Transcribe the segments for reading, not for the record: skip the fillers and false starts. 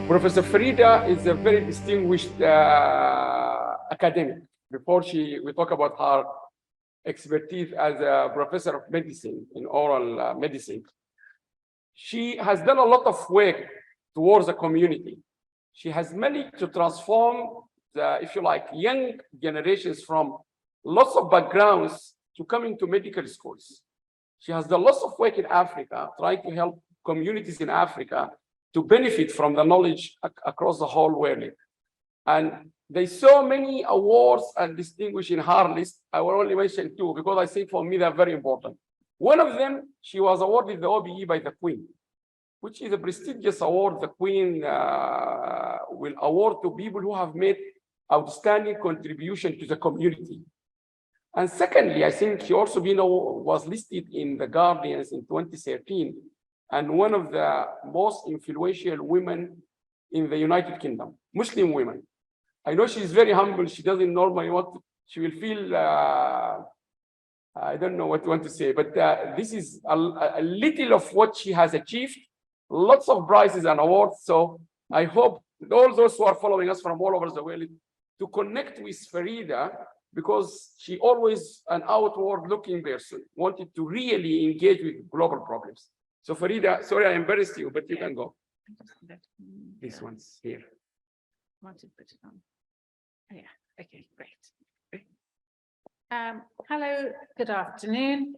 Professor Farida is a very distinguished academic. Before we talk about her expertise as a professor of medicine in oral medicine, she has done a lot of work towards the community. She has managed to transform the, if you like, young generations from lots of backgrounds to coming to medical schools. She has done lots of work in Africa, trying to help communities in Africa to benefit from the knowledge across the whole world. And there's so many awards and distinguished in her list. I will only mention two because I think for me they're very important. One of them, she was awarded the OBE by the Queen, which is a prestigious award the Queen will award to people who have made outstanding contribution to the community. And secondly, I think she also was listed in the Guardians in 2013 and one of the most influential women in the United Kingdom, Muslim women. I know she's very humble. She doesn't normally want to, she will feel, I don't know what to want to say, but this is a little of what she has achieved, lots of prizes and awards. So I hope all those who are following us from all over the world to connect with Farida, because she always an outward looking person, wanted to really engage with global problems. So Farida, sorry I embarrassed you, but you can go. This one's here. Want to put it on? Oh, yeah. Okay, great. Hello, good afternoon,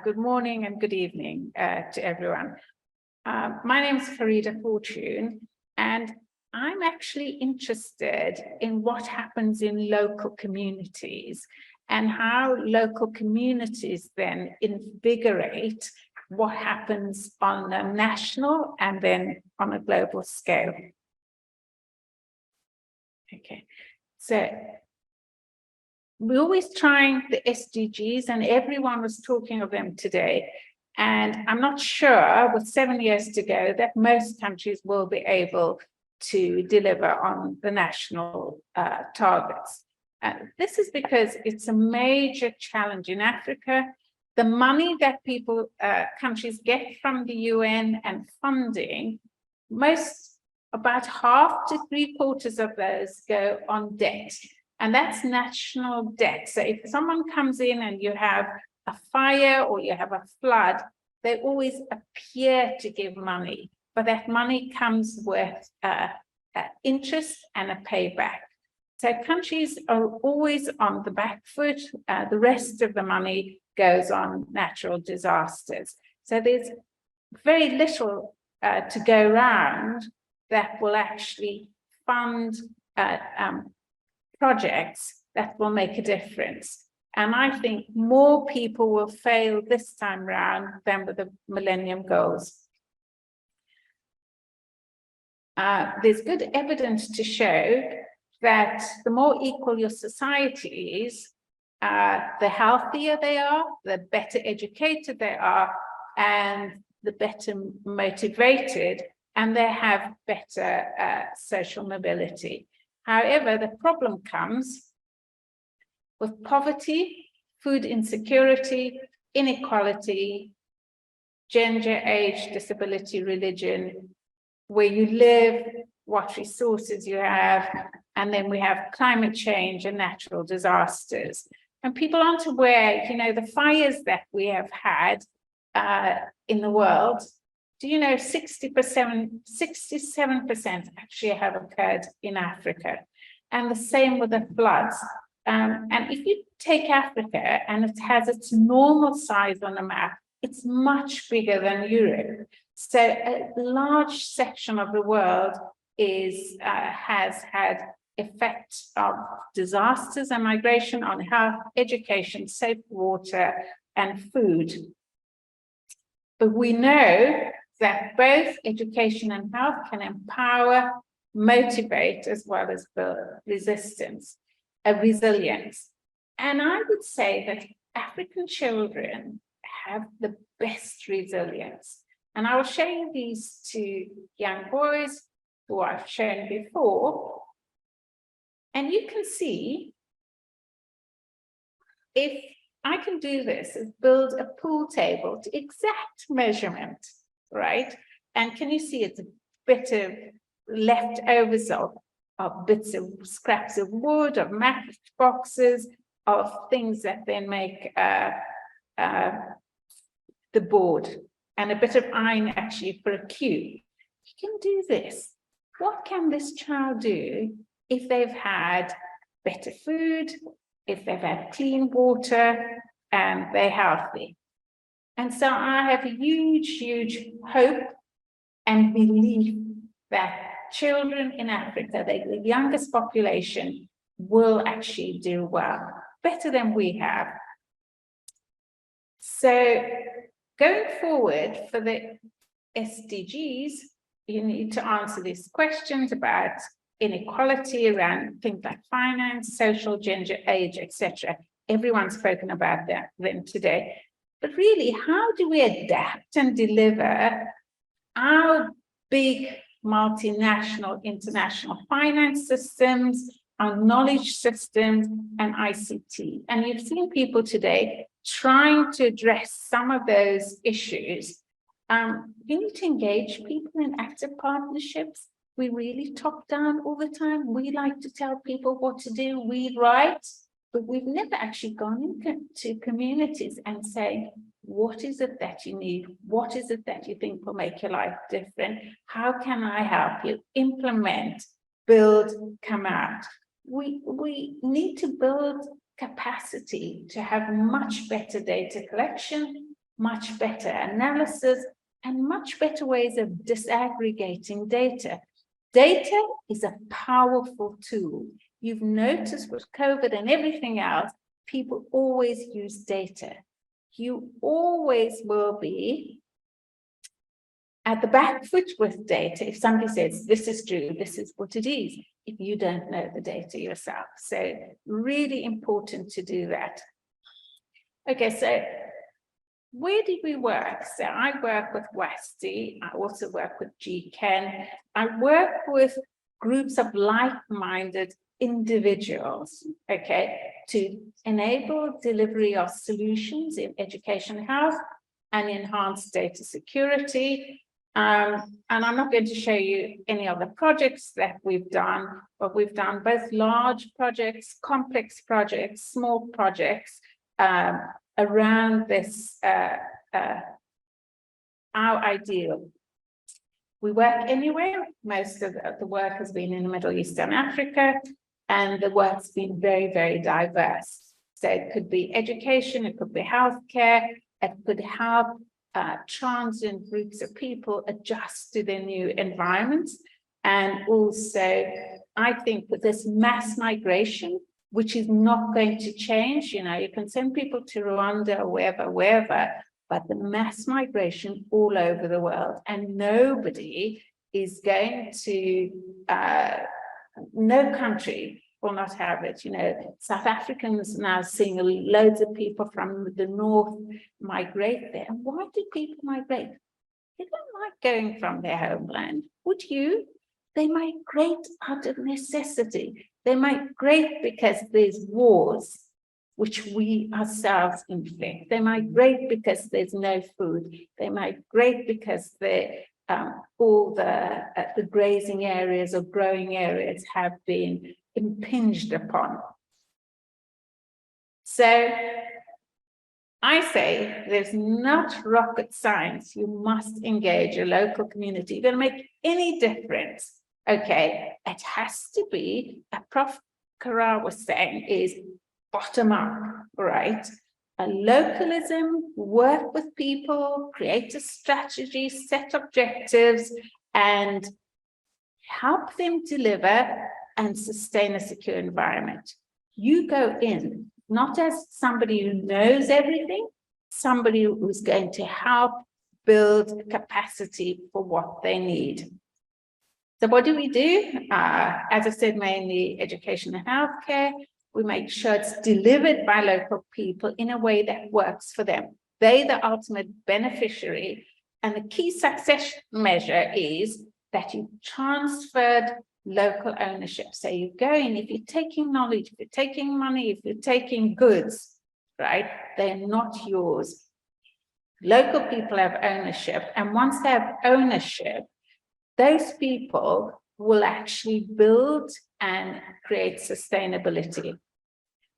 good morning, and good evening to everyone. My name is Farida Fortune, and I'm actually interested in what happens in local communities and how local communities then invigorate what happens on a national and then on a global scale. Okay, so we're always trying the SDGs, and everyone was talking of them today. And I'm not sure, with 7 years to go, that most countries will be able to deliver on the national targets. This is because it's a major challenge in Africa. The money that countries get from the UN and funding, about half to 3/4 of those go on debt, and that's national debt. So if someone comes in and you have a fire or you have a flood, they always appear to give money, but that money comes with interest and a payback. So countries are always on the back foot. The rest of the money goes on natural disasters. So there's very little to go around that will actually fund projects that will make a difference. And I think more people will fail this time around than with the Millennium Goals. There's good evidence to show that the more equal your society is, the healthier they are, the better educated they are, and the better motivated, and they have better social mobility. However, the problem comes with poverty, food insecurity, inequality, gender, age, disability, religion, where you live, what resources you have, and then we have climate change and natural disasters. And people aren't aware, you know, the fires that we have had in the world, do you know 67% actually have occurred in Africa, and the same with the floods. And if you take Africa and it has its normal size on the map, it's much bigger than Europe. So a large section of the world has had effects of disasters and migration on health, education, safe water, and food. But we know that both education and health can empower, motivate, as well as build resilience. And I would say that African children have the best resilience. And I will show you these two young boys who I've shown before. And you can see, if I can do this, is build a pool table to exact measurement, right? And can you see it's a bit of leftovers of bits of scraps of wood, of matchboxes, of things that then make the board, and a bit of iron actually for a cube. You can do this. What can this child do if they've had better food, if they've had clean water, and they're healthy? And so I have a huge, huge hope and belief that children in Africa, the youngest population, will actually do well, better than we have. So going forward for the SDGs, you need to answer these questions about inequality around things like finance, social, gender, age, etc. Everyone's spoken about them today. But really, how do we adapt and deliver our big multinational, international finance systems, our knowledge systems, and ICT? And you've seen people today trying to address some of those issues. You need to engage people in active partnerships. We really top down all the time. We like to tell people what to do, we write, but we've never actually gone into communities and say, what is it that you need? What is it that you think will make your life different? How can I help you? Implement, build, come out. We need to build capacity to have much better data collection, much better analysis, and much better ways of disaggregating data. Data is a powerful tool. You've noticed with COVID and everything else, people always use data. You always will be at the back foot with data. If somebody says, this is true, this is what it is, if you don't know the data yourself. So really important to do that. Okay, so where did we work? So I work with WASTI. I also work with GCAN. I work with groups of like-minded individuals, okay, to enable delivery of solutions in education and health and enhance data security. And I'm not going to show you any of the projects that we've done, but we've done both large projects, complex projects, small projects around this, our ideal. We work anywhere. Most of the work has been in the Middle East and Africa, and the work's been very, very diverse. So it could be education, it could be healthcare, it could help transient groups of people adjust to their new environments. And also, I think with this mass migration, which is not going to change, you know, you can send people to Rwanda or wherever, but the mass migration all over the world, and nobody is going to, no country will not have it. You know, South Africans now seeing loads of people from the north migrate there. And why do people migrate? They don't like going from their homeland. Would you? They migrate out of necessity. They migrate because there's wars, which we ourselves inflict. They migrate because there's no food. They migrate because all the grazing areas or growing areas have been impinged upon. So I say there's not rocket science. You must engage a local community. You're going to make any difference. Okay, it has to be, Prof. Kara was saying, is bottom up, right? A localism, work with people, create a strategy, set objectives, and help them deliver and sustain a secure environment. You go in, not as somebody who knows everything, somebody who's going to help build capacity for what they need. So what do we do? As I said, mainly education and healthcare. We make sure it's delivered by local people in a way that works for them. They're the ultimate beneficiary. And the key success measure is that you transferred local ownership. So you go in, if you're taking knowledge, if you're taking money, if you're taking goods, right, they're not yours. Local people have ownership. And once they have ownership, those people will actually build and create sustainability.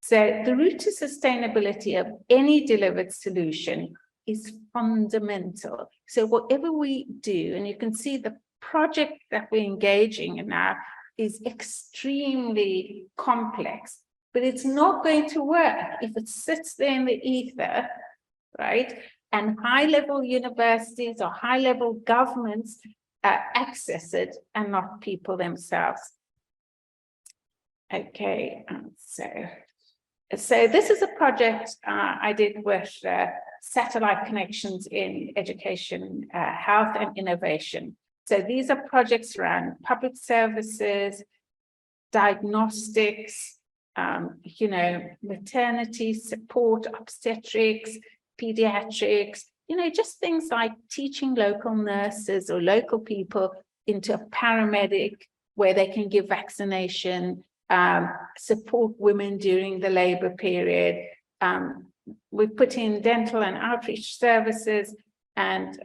So the route to sustainability of any delivered solution is fundamental. So whatever we do, and you can see the project that we're engaging in now is extremely complex, but it's not going to work if it sits there in the ether, right? And high-level universities or high-level governments access it and not people themselves. Okay, so this is a project I did with satellite connections in education, health and innovation. So these are projects around public services, diagnostics, you know, maternity support, obstetrics, pediatrics, you know, just things like teaching local nurses or local people into a paramedic where they can give vaccination, support women during the labor period. We put in dental and outreach services, and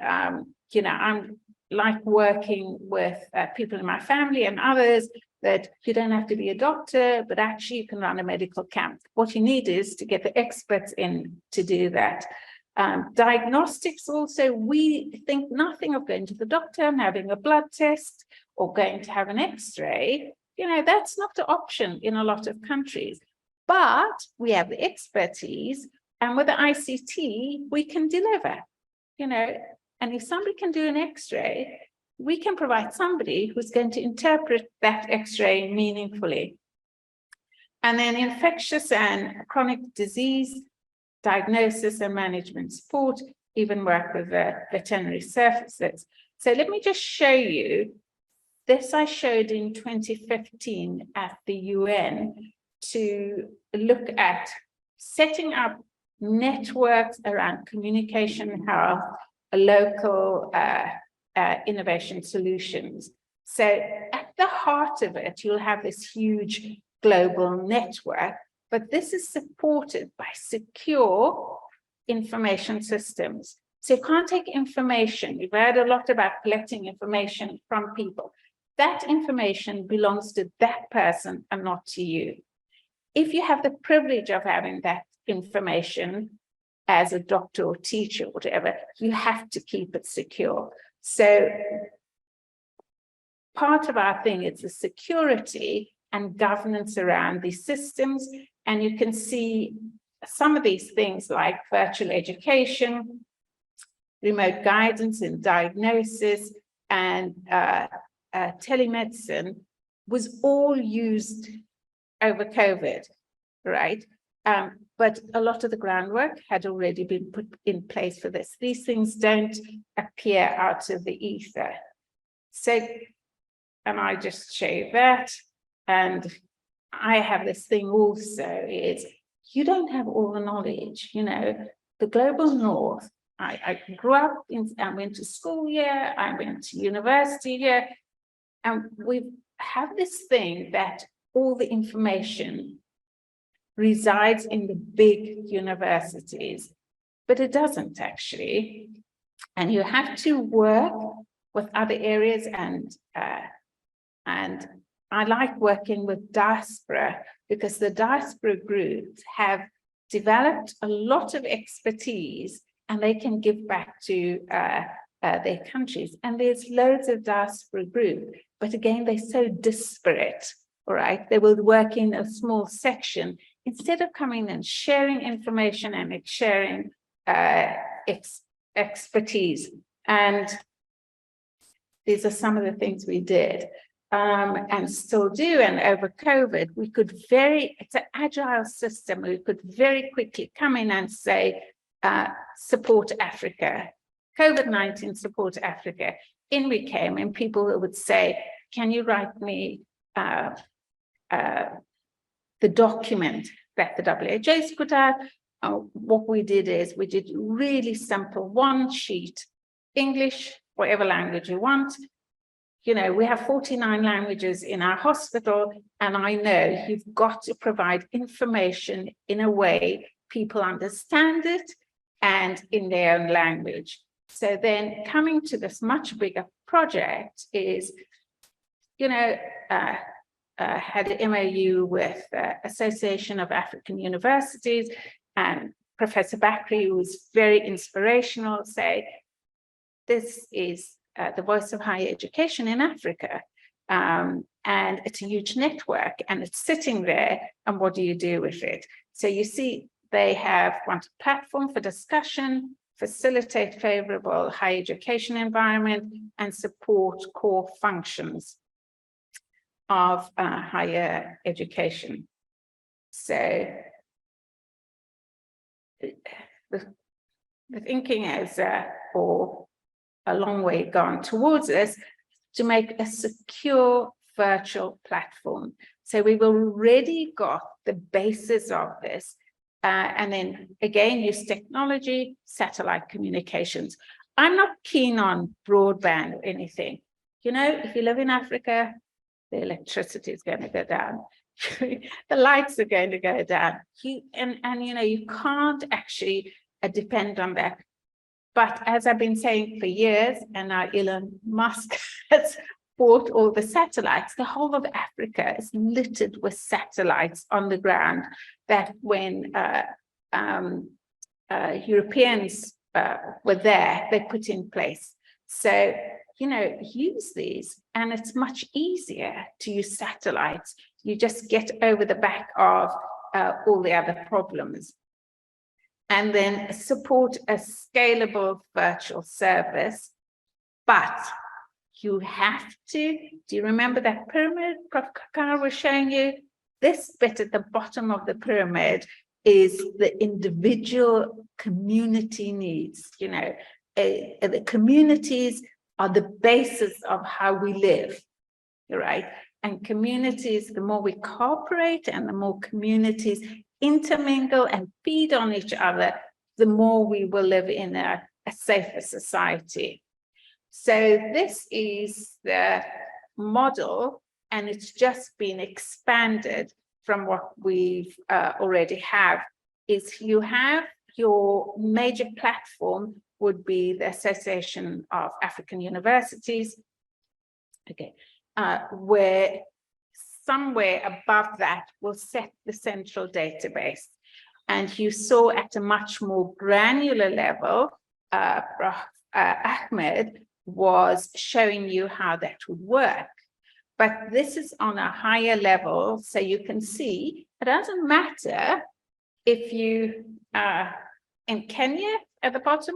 you know, I'm like working with people in my family and others that you don't have to be a doctor, but actually you can run a medical camp. What you need is to get the experts in to do that. Diagnostics also, we think nothing of going to the doctor and having a blood test or going to have an X-ray. You know, that's not the option in a lot of countries, but we have the expertise, and with the ICT, we can deliver, you know, and if somebody can do an X-ray, we can provide somebody who's going to interpret that X-ray meaningfully. And then infectious and chronic disease diagnosis and management support, even work with veterinary services. So let me just show you. This I showed in 2015 at the UN to look at setting up networks around communication health, local innovation solutions. So at the heart of it, you'll have this huge global network, but this is supported by secure information systems. So you can't take information. We've heard a lot about collecting information from people. That information belongs to that person and not to you. If you have the privilege of having that information as a doctor or teacher or whatever, you have to keep it secure. So part of our thing is the security and governance around these systems. And you can see some of these things like virtual education, remote guidance and diagnosis, and telemedicine was all used over COVID, right? But a lot of the groundwork had already been put in place for this. These things don't appear out of the ether. So, and I just show you that. And I have this thing also, is you don't have all the knowledge, you know, the global north. I grew up in, I went to school here, I went to university here, and we have this thing that all the information resides in the big universities, but it doesn't actually. And you have to work with other areas, and I like working with diaspora because the diaspora groups have developed a lot of expertise and they can give back to their countries. And there's loads of diaspora groups, but again, they're so disparate, all right? They will work in a small section instead of coming and sharing information and sharing expertise. And these are some of the things we did. And still do, and over COVID, we could it's an agile system, we could very quickly come in and say, support Africa, COVID-19 support Africa. In we came, and people would say, can you write me the document that the WHO's put out? What we did is, we did really simple, one sheet, English, whatever language you want. You know, we have 49 languages in our hospital, and I know you've got to provide information in a way people understand it and in their own language. So then coming to this much bigger project is had an MOU with Association of African Universities, and Professor Bakri, who was very inspirational, say, this is the voice of higher education in Africa. And it's a huge network, and it's sitting there, and what do you do with it? So you see, they have wanted a platform for discussion, facilitate favorable higher education environment, and support core functions of higher education. So the thinking is, or a long way gone towards this, to make a secure virtual platform. So we've already got the basis of this, and then again, use technology, satellite communications. I'm not keen on broadband or anything. If you live in Africa, the electricity is going to go down. The lights are going to go down. You can't actually depend on that. But as I've been saying for years, and now Elon Musk has bought all the satellites, the whole of Africa is littered with satellites on the ground that when Europeans were there, they put in place. So, use these, and it's much easier to use satellites. You just get over the back of all the other problems. And then support a scalable virtual service. But you have to, do you remember that pyramid Prof. Kakar was showing you? This bit at the bottom of the pyramid is the individual community needs. The communities are the basis of how we live, right? And communities, the more we cooperate and the more communities intermingle and feed on each other, the more we will live in a safer society. So this is the model, and it's just been expanded from what we've already have. Is you have your major platform would be the Association of African Universities, okay, where somewhere above that will set the central database. And you saw at a much more granular level, Ahmed was showing you how that would work. But this is on a higher level, so you can see it doesn't matter if you are in Kenya at the bottom,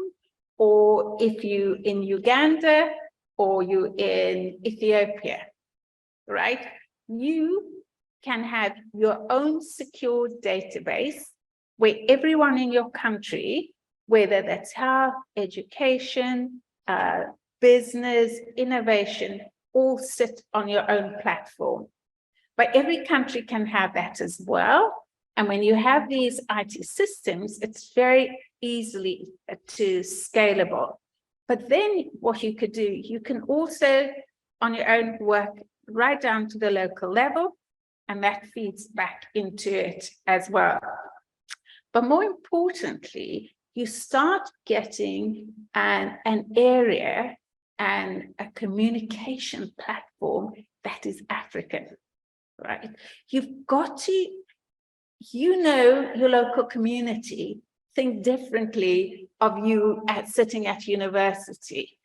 or if you in Uganda, or you in Ethiopia, right? You can have your own secure database where everyone in your country, whether that's health, education, business, innovation, all sit on your own platform. But every country can have that as well. And when you have these IT systems, it's very easily scalable. But then what you could do, you can also on your own work right down to the local level, and that feeds back into it as well. But more importantly, you start getting an area and a communication platform that is African, right? You've got to, your local community, think differently of you sitting at university.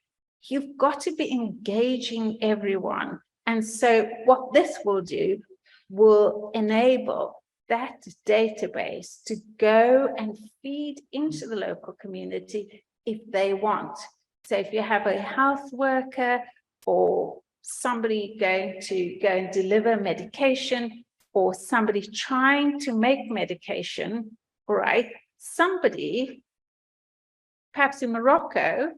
You've got to be engaging everyone. And so what this will do will enable that database to go and feed into the local community if they want. So if you have a health worker or somebody going to go and deliver medication, or somebody trying to make medication, all right, somebody perhaps in Morocco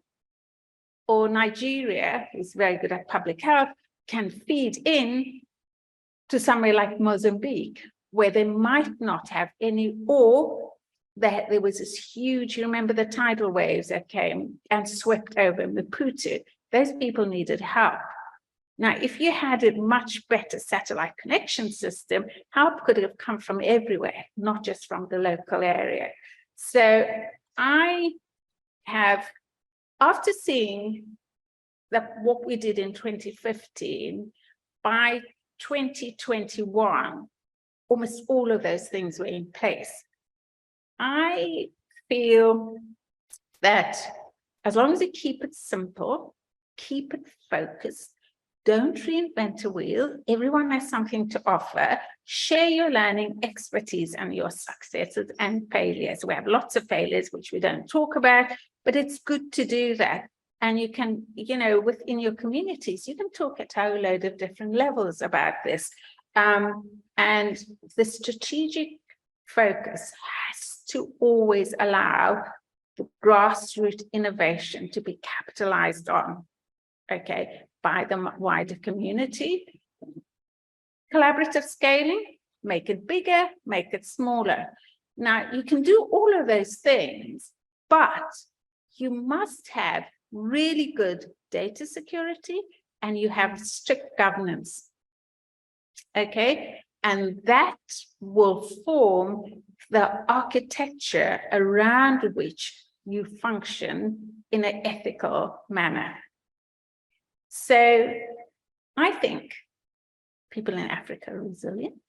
or Nigeria, who's very good at public health, can feed in to somewhere like Mozambique, where they might not have any, or that there was this huge, you remember the tidal waves that came and swept over Maputo. Those people needed help. Now, if you had a much better satellite connection system, help could have come from everywhere, not just from the local area. So I have, after seeing that what we did in 2015, by 2021, almost all of those things were in place. I feel that as long as you keep it simple, keep it focused, don't reinvent a wheel, everyone has something to offer, share your learning expertise and your successes and failures. We have lots of failures, which we don't talk about, but it's good to do that. And you can, you know, within your communities, you can talk at a whole load of different levels about this. And the strategic focus has to always allow the grassroots innovation to be capitalized on, okay, by the wider community. Collaborative scaling, make it bigger, make it smaller. Now, you can do all of those things, but you must have really good data security and you have strict governance, okay? And that will form the architecture around which you function in an ethical manner. So I think people in Africa are resilient.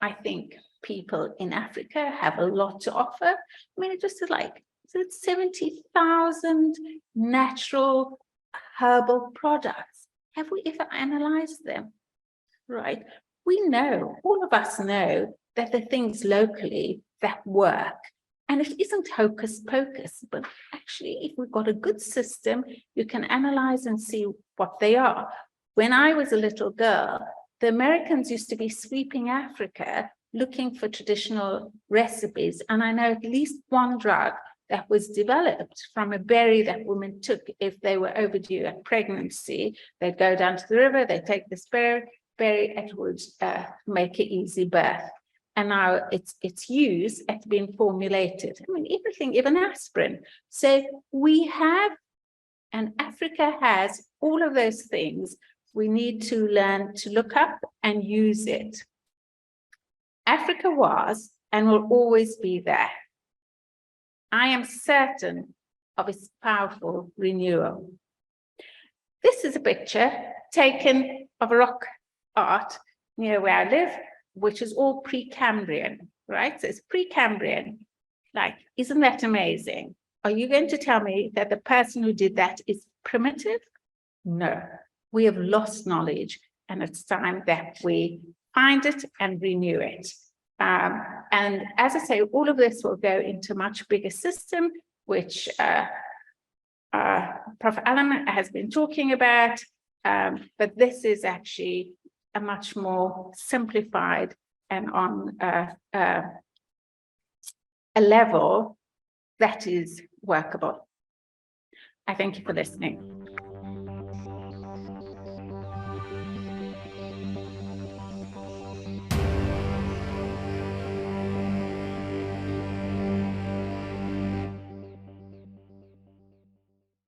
I think people in Africa have a lot to offer. I mean, it just is like, it's 70,000 natural herbal products. Have we ever analyzed them? Right? We know, all of us know, that there are things locally that work. And it isn't hocus pocus, but actually, if we've got a good system, you can analyze and see what they are. When I was a little girl, the Americans used to be sweeping Africa looking for traditional recipes. And I know at least one drug that was developed from a berry that women took if they were overdue at pregnancy. They'd go down to the river, they'd take this berry, it would make an easy birth. And now it's used, it's been formulated. I mean, everything, even aspirin. So we have, and Africa has all of those things. We need to learn to look up and use it. Africa was and will always be there. I am certain of its powerful renewal. This is a picture taken of a rock art near where I live, which is all Precambrian, right? So it's Precambrian. Like, isn't that amazing? Are you going to tell me that the person who did that is primitive? No, we have lost knowledge, and it's time that we find it and renew it. And as I say, all of this will go into a much bigger system, which Prof. Allam has been talking about, but this is actually a much more simplified and on a level that is workable. I thank you for listening.